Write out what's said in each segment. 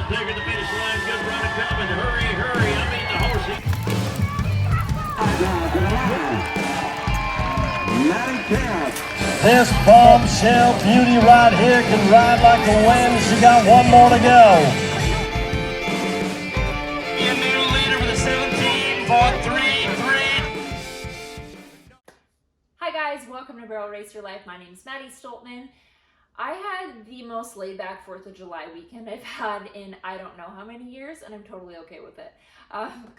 clear to the finish line. Good run coming. Hurry, hurry. I mean the horsey. This bombshell beauty right here can ride like the wind. She got one more to go. Your new leader with a 17.33. Hi guys, welcome to Barrel Race Your Life. My name is Maddi-Stoltman. I had the most laid-back 4th of July weekend I've had in I don't know how many years, and I'm totally okay with it.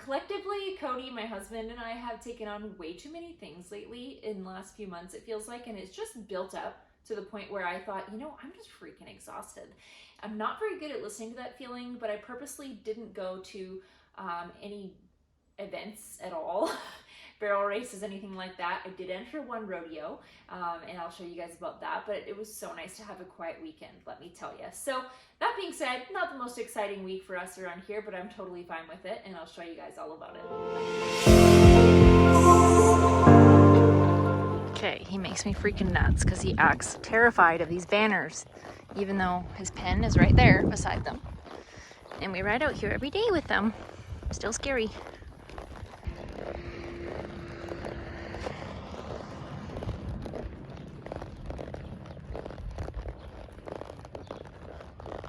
Collectively, Cody, my husband, and I have taken on way too many things lately in the last few months, it feels like, and it's just built up to the point where I thought, you know, I'm just freaking exhausted. I'm not very good at listening to that feeling, but I purposely didn't go to any events at all. Barrel races, anything like that. I did enter one rodeo, and I'll show you guys about that, but it was so nice to have a quiet weekend, let me tell you. So that being said, not the most exciting week for us around here, but I'm totally fine with it, and I'll show you guys all about it. Okay, he makes me freaking nuts because he acts terrified of these banners, even though his pen is right there beside them. And we ride out here every day with them. Still scary.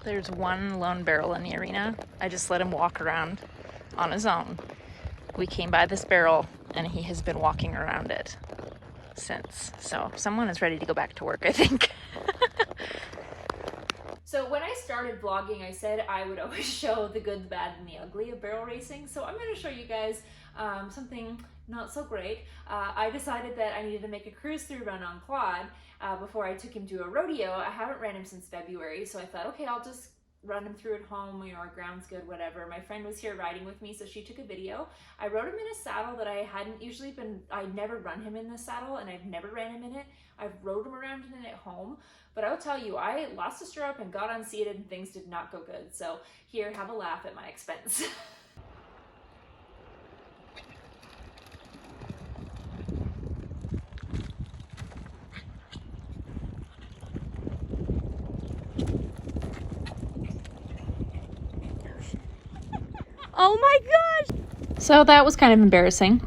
There's one lone barrel in the arena. I just let him walk around on his own. We came by this barrel and he has been walking around it since. So someone is ready to go back to work, I think. So when I started vlogging, I said I would always show the good, the bad, and the ugly of barrel racing. So I'm going to show you guys something not so great. I decided that I needed to make a cruise through run on Claude before I took him to a rodeo. I haven't ran him since February, so I thought, okay, I'll just run him through at home, you know, our ground's good, whatever. My friend was here riding with me, so she took a video. I rode him in a saddle that I'd never run him in this saddle, and I've never ran him in it. I've rode him around in it at home, but I'll tell you, I lost a stirrup and got unseated and things did not go good. So here, have a laugh at my expense. Oh my gosh! So that was kind of embarrassing.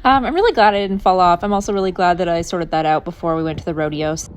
I'm really glad I didn't fall off. I'm also really glad that I sorted that out before we went to the rodeos.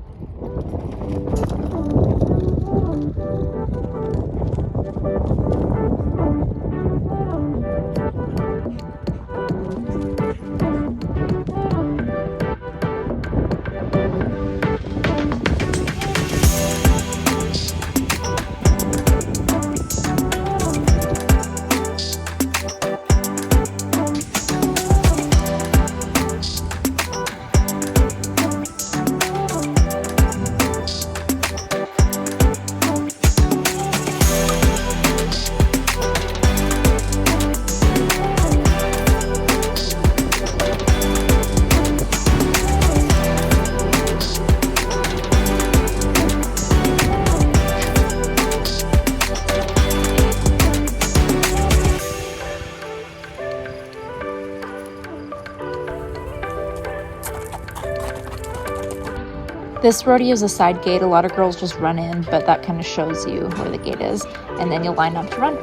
This rodeo is a side gate. A lot of girls just run in, but that kind of shows you where the gate is, and then you'll line up to run.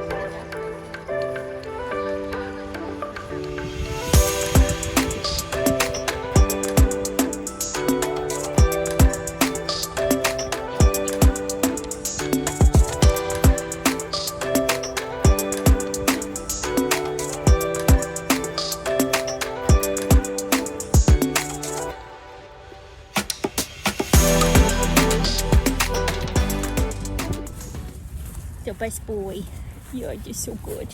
The best boy. You're just so good.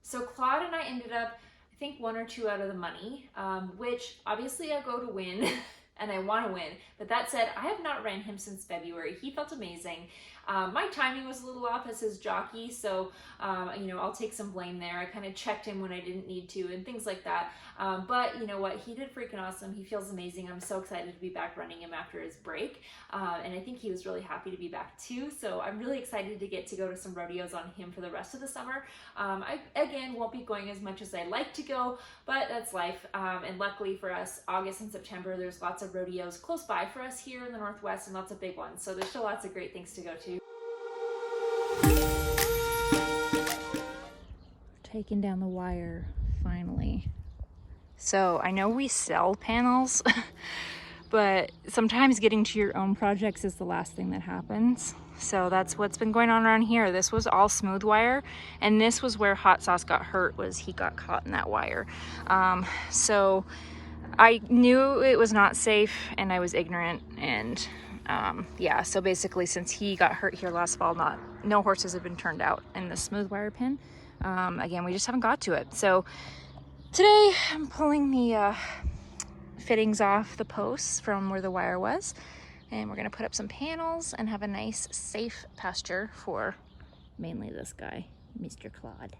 So Claude and I ended up, I think, 1 or 2 out of the money, which obviously I go to win and I want to win. But that said, I have not ran him since February. He felt amazing. My timing was a little off as his jockey, so you know, I'll take some blame there. I kind of checked him when I didn't need to and things like that. But you know what? He did freaking awesome. He feels amazing. I'm so excited to be back running him after his break. And I think he was really happy to be back too. So I'm really excited to get to go to some rodeos on him for the rest of the summer. I, again, won't be going as much as I'd like to go, but that's life. And luckily for us, August and September, there's lots of of rodeos close by for us here in the Northwest and lots of big ones. So there's still lots of great things to go to. Taking down the wire finally. So I know we sell panels, but sometimes getting to your own projects is the last thing that happens. So that's what's been going on around here. This was all smooth wire, and this was where Hot Sauce got hurt, was he got caught in that wire. So I knew it was not safe and I was ignorant, and yeah, so basically since he got hurt here last fall, no horses have been turned out in the smooth wire pin. Again, we just haven't got to it. So today I'm pulling the fittings off the posts from where the wire was, and we're gonna put up some panels and have a nice safe pasture for mainly this guy, Mr. Claude.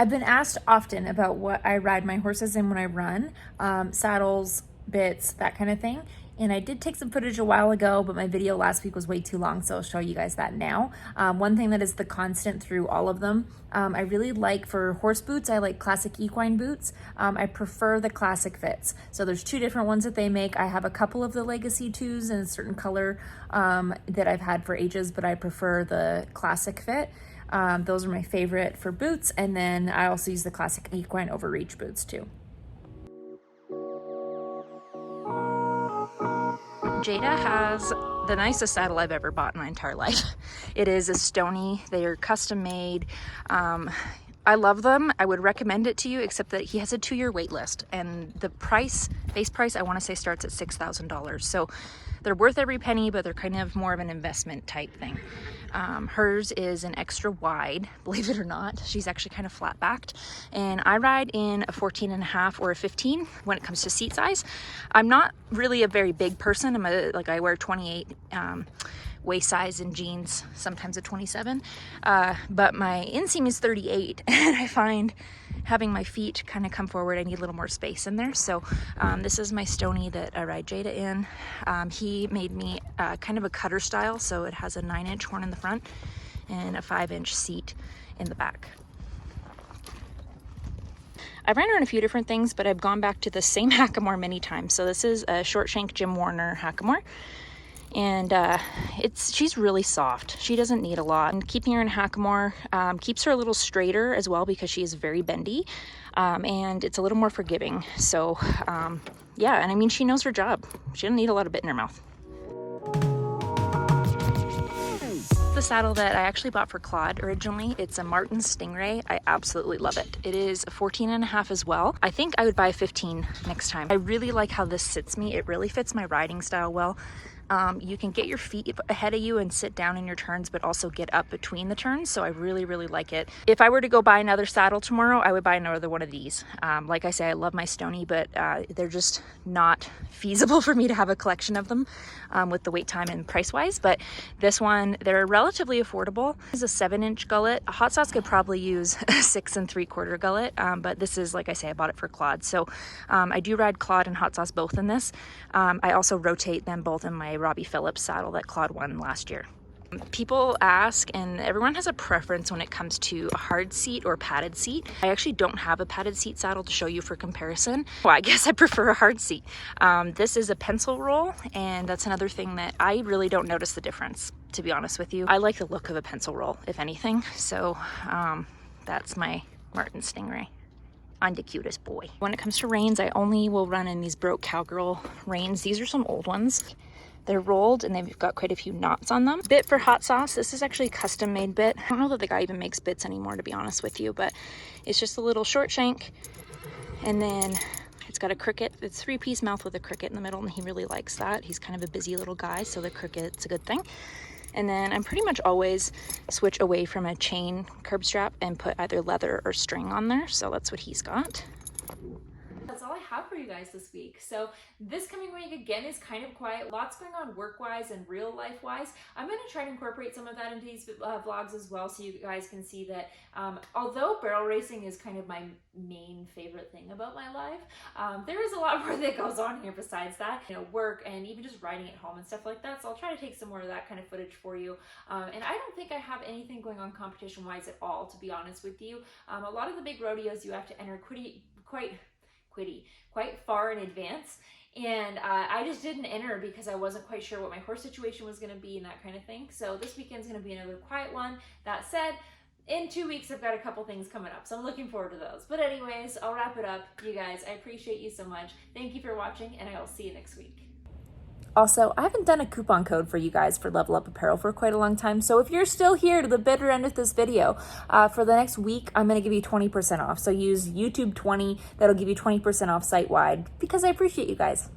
I've been asked often about what I ride my horses in when I run, saddles, bits, that kind of thing. And I did take some footage a while ago, but my video last week was way too long, so I'll show you guys that now. One thing that is the constant through all of them, I really like, for horse boots, I like classic equine boots. I prefer the classic fits. So there's two different ones that they make. I have a couple of the Legacy 2s in a certain color that I've had for ages, but I prefer the classic fit. Those are my favorite for boots, and then I also use the classic equine overreach boots too. Jada has the nicest saddle I've ever bought in my entire life. It is a Stony. They are custom made. I love them. I would recommend it to you, except that he has a 2-year wait list, and the base price, I want to say, starts at $6,000. So they're worth every penny, but they're kind of more of an investment type thing. Hers is an extra wide, believe it or not. She's actually kind of flat backed, and I ride in a 14.5 or a 15 when it comes to seat size. I'm not really a very big person. I wear 28 waist size in jeans, sometimes a 27, but my inseam is 38, and I find having my feet kind of come forward, I need a little more space in there. So this is my Stony that I ride Jada in. He made me kind of a cutter style, so it has a 9-inch horn in the front and a 5-inch seat in the back. I've ran her in a few different things, but I've gone back to the same hackamore many times. So this is a short shank Jim Warner hackamore, and she's really soft. She doesn't need a lot, and keeping her in hackamore keeps her a little straighter as well, because she is very bendy, and it's a little more forgiving. So yeah, and I mean, she knows her job. She doesn't need a lot of bit in her mouth. The saddle that I actually bought for Claude originally. It's a Martin Stingray. I absolutely love it. It is a 14.5 as well. I think I would buy a 15 next time. I really like how this sits me. It really fits my riding style well. You can get your feet ahead of you and sit down in your turns, but also get up between the turns. So I really, really like it. If I were to go buy another saddle tomorrow, I would buy another one of these. Like I say, I love my Stony, but they're just not feasible for me to have a collection of them with the wait time and price wise. But this one, they're relatively affordable. This is a 7-inch gullet. A Hot Sauce could probably use a 6 3/4 gullet, but this is, like I say, I bought it for Claude. So I do ride Claude and Hot Sauce both in this. I also rotate them both in my Robbie Phillips saddle that Claude won last year. People ask, and everyone has a preference when it comes to a hard seat or padded seat. I actually don't have a padded seat saddle to show you for comparison. Well, I guess I prefer a hard seat. This is a pencil roll, and that's another thing that I really don't notice the difference, to be honest with you. I like the look of a pencil roll, if anything. So that's my Martin Stingray. I'm the cutest boy. When it comes to reins, I only will run in these broke Cowgirl reins. These are some old ones. They're rolled and they've got quite a few knots on them. Bit for Hot Sauce. This is actually a custom made bit. I don't know that the guy even makes bits anymore, to be honest with you, but it's just a little short shank, and then it's got a cricket. It's 3-piece mouth with a cricket in the middle, and he really likes that. He's kind of a busy little guy, so the cricket's a good thing. And then I'm pretty much always switch away from a chain curb strap and put either leather or string on there. So that's what he's got. That's all I I have for you guys this week. So this coming week again is kind of quiet. Lots going on work-wise and real life-wise. I'm going to try to incorporate some of that into these vlogs as well, so you guys can see that although barrel racing is kind of my main favorite thing about my life, there is a lot more that goes on here besides that, you know, work and even just riding at home and stuff like that. So I'll try to take some more of that kind of footage for you. And I don't think I have anything going on competition-wise at all, to be honest with you. A lot of the big rodeos you have to enter quite far in advance. And I just didn't enter because I wasn't quite sure what my horse situation was going to be and that kind of thing. So this weekend's going to be another quiet one. That said, in 2 weeks, I've got a couple things coming up, so I'm looking forward to those. But anyways, I'll wrap it up. You guys, I appreciate you so much. Thank you for watching, and I will see you next week. Also, I haven't done a coupon code for you guys for Level Up Apparel for quite a long time, so if you're still here to the bitter end of this video, for the next week, I'm going to give you 20% off. So use YouTube 20, that'll give you 20% off site-wide, because I appreciate you guys.